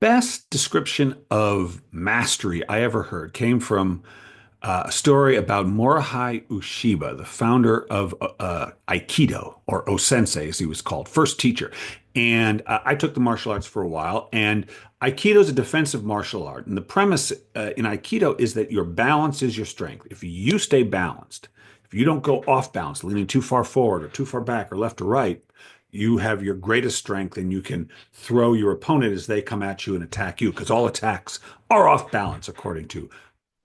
best description of mastery I ever heard came from a story about Morihei Ueshiba, the founder of Aikido, or O-sensei as he was called, first teacher. And I took the martial arts for a while, and Aikido is a defensive martial art. And the premise in Aikido is that your balance is your strength. If you stay balanced, if you don't go off balance, leaning too far forward or too far back or left or right, you have your greatest strength and you can throw your opponent as they come at you and attack you because all attacks are off balance, according to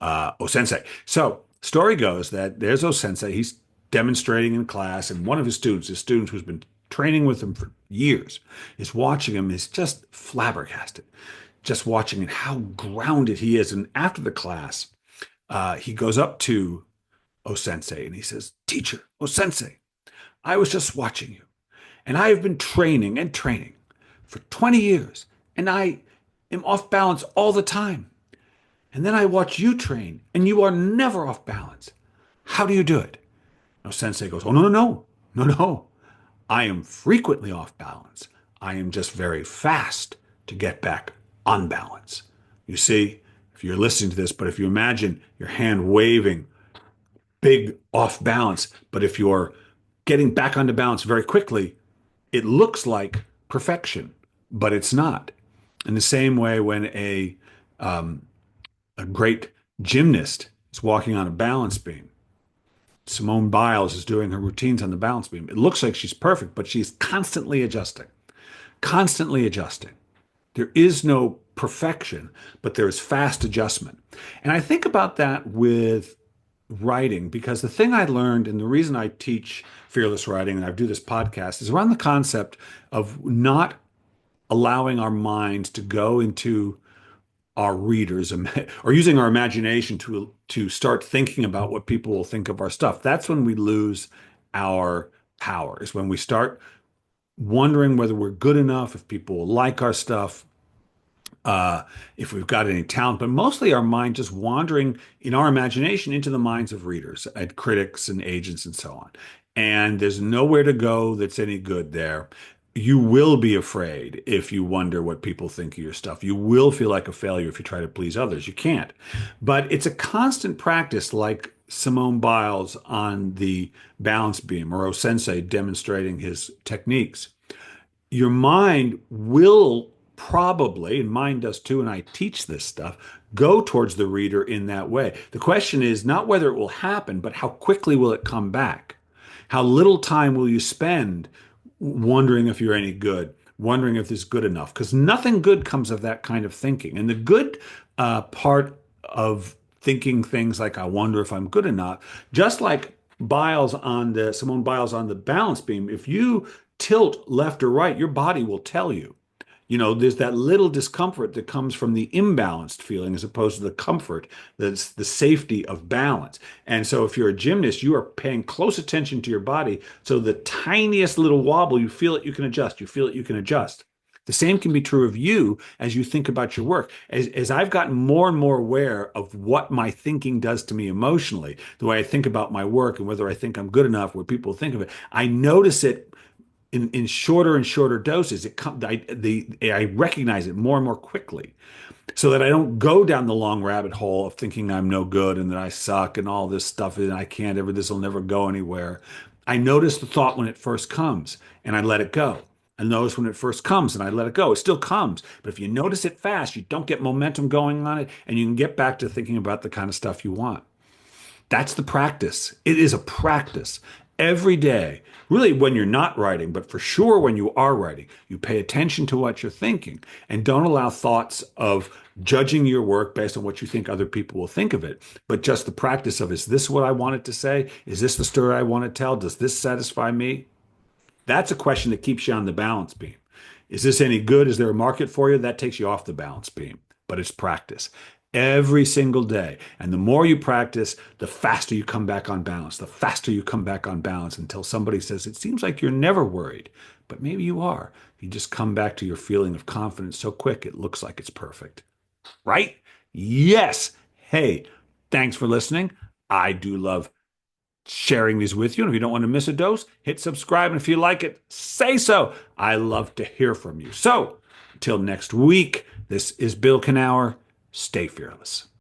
O-sensei. So story goes that there's O-sensei. He's demonstrating in class, and one of his students who's been training with him for years, is watching him, is just flabbergasted, just watching and how grounded he is. And after the class, he goes up to O-sensei and he says, "Teacher, O-sensei, I was just watching you. And I have been training and training for 20 years, and I am off balance all the time. And then I watch you train, and you are never off balance. How do you do it?" No, Sensei goes, "Oh, no, no, no, no, no. I am frequently off balance. I am just very fast to get back on balance." You see, if you're listening to this, but if you imagine your hand waving, big off balance, but if you're getting back onto balance very quickly, it looks like perfection, but it's not. In the same way, when a great gymnast is walking on a balance beam, Simone Biles is doing her routines on the balance beam. It looks like she's perfect, but she's constantly adjusting, constantly adjusting. There is no perfection, but there is fast adjustment. And I think about that with writing because the thing I learned and the reason I teach fearless writing and I do this podcast is around the concept of not allowing our minds to go into our readers or using our imagination to start thinking about what people will think of our stuff. That's when we lose our power, is when we start wondering whether we're good enough, if people will like our stuff, if we've got any talent, but mostly our mind just wandering in our imagination into the minds of readers and critics and agents and so on. And there's nowhere to go that's any good there. You will be afraid if you wonder what people think of your stuff. You will feel like a failure if you try to please others. You can't. But it's a constant practice, like Simone Biles on the balance beam or O-sensei demonstrating his techniques. Your mind will probably, and mine does too, and I teach this stuff, go towards the reader in that way. The question is not whether it will happen, but how quickly will it come back? How little time will you spend wondering if you're any good, wondering if it's good enough? Because nothing good comes of that kind of thinking. And the good part of thinking things like, I wonder if I'm good enough, just like Simone Biles on the balance beam, if you tilt left or right, your body will tell you. You know, there's that little discomfort that comes from the imbalanced feeling as opposed to the comfort, that's the safety of balance. And so if you're a gymnast, you are paying close attention to your body. So the tiniest little wobble, you feel it, you can adjust. You feel it, you can adjust. The same can be true of you as you think about your work. As I've gotten more and more aware of what my thinking does to me emotionally, the way I think about my work and whether I think I'm good enough, what people think of it, I notice it in shorter and shorter doses. I recognize it more and more quickly so that I don't go down the long rabbit hole of thinking I'm no good and that I suck and all this stuff and I can't ever, this will never go anywhere. I notice the thought when it first comes and I let it go. I notice when it first comes and I let it go. It still comes. But if you notice it fast, you don't get momentum going on it and you can get back to thinking about the kind of stuff you want. That's the practice. It is a practice every day. Really, when you're not writing, but for sure when you are writing, you pay attention to what you're thinking and don't allow thoughts of judging your work based on what you think other people will think of it, but just the practice of, is this what I wanted to say? Is this the story I want to tell? Does this satisfy me? That's a question that keeps you on the balance beam. Is this any good? Is there a market for you? That takes you off the balance beam, but it's practice every single day. And the more you practice, the faster you come back on balance, the faster you come back on balance until somebody says, it seems like you're never worried, but maybe you are. You just come back to your feeling of confidence so quick, it looks like it's perfect. Right? Yes. Hey, thanks for listening. I do love sharing these with you. And if you don't want to miss a dose, hit subscribe. And if you like it, say so. I love to hear from you. So until next week, This is Bill Kenower. Stay fearless.